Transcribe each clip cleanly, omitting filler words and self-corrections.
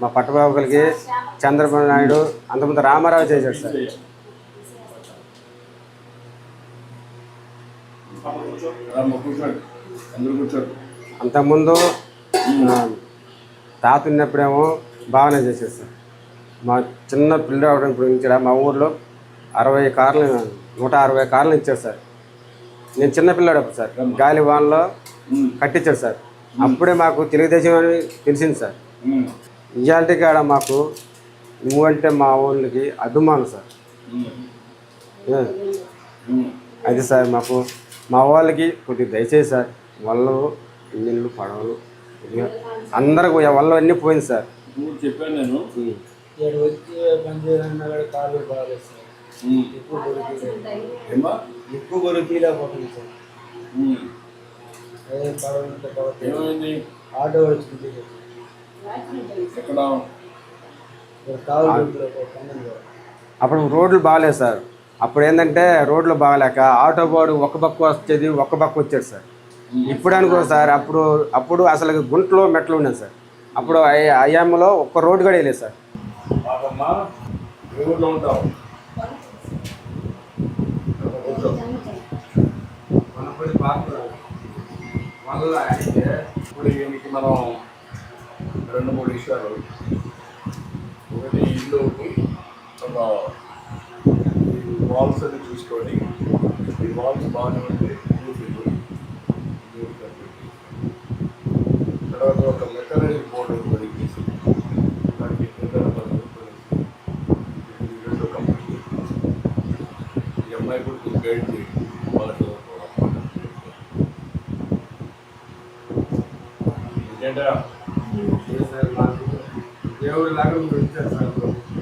మా పట్టబాబులకి చంద్రబాబు నాయుడు అంతకుముందు రామారావు చేశాడు సార్. అంతకుముందు తాత ఉన్నప్పుడేమో బాగానే చేశాడు సార్. మా చిన్న పిల్లలు అవడం ఇప్పుడు ఇక్కడ మా ఊర్లో 60 కార్లు 160 కార్లు ఇచ్చారు సార్. నేను చిన్న పిల్లాడు అప్పుడు సార్ గాలి వాన్లో కట్టించాడు సార్. అప్పుడే మాకు తెలుగుదేశం అని తెలిసింది సార్. ఇవాళ కాడ మాకు నువ్వంటే మా ఊళ్ళకి అభిమానం సార్. అది సార్ మాకు మా వాళ్ళకి కొద్దిగా దయచేసి సార్ వాళ్ళు ఇల్లు పడవలు అందరికి వల్ల అన్నీ పోయింది సార్. చెప్పాను నేను ఎక్కువ కొరికీలేకపోతుంది సార్. ఆటో వచ్చింది అప్పుడు రోడ్లు బాగాలేదు సార్. అప్పుడు ఏంటంటే రోడ్లు బాగాలేక ఆటో బాడు ఒక పక్క వచ్చేది ఒక పక్క వచ్చాడు సార్. ఇప్పుడు అనుకో సార్ అప్పుడు అసలు గుంటలో మెట్లు ఉండేది సార్. అప్పుడు అయ్యాములో ఒక్క రోడ్డు కూడా వేయలేదు సార్. ఇప్పుడు దీనికి మనం 2-3 విషయాలు. ఒకటి ఇల్లు వాల్స్ అది చూసుకొని ఈ వాల్స్ బాగానే ఉంటే తర్వాత ఒక మెకనరీ బోర్డు దొరికేసి దానికి 2 కంపెనీ ఈ అమ్మాయి కూడా గైడ్ చేయండి వాళ్ళకి దేవుడు లాగా వచ్చారు సార్.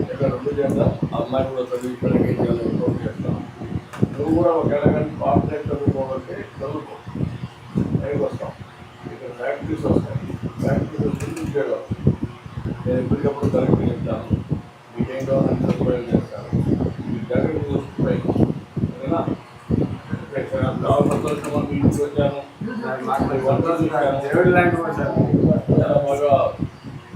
ఇక్కడ 2 చేద్దాం. అమ్మాయి కూడా చదివించడానికి ఇంప్రూవ్ చేస్తాం. నువ్వు కూడా ఒకవేళ కానీ పార్ట్నర్ చదువుకోవాలంటే చదువుకో పైకి వస్తాం. ఇక్కడ ఫ్యాక్టరీస్ వస్తాయి. ఫ్యాక్టరీస్ వచ్చి చేయడం నేను ఎప్పటికప్పుడు కరెక్ట్ చెప్తాను. మీకేం కావాలని సదుపాయం చేస్తాను. మీ దగ్గర చూస్తున్నాయి సరేనా? చాలా సంతోషం మీ ఇంటికి వచ్చాను. దేవుడు లాంటి చాలా బాగా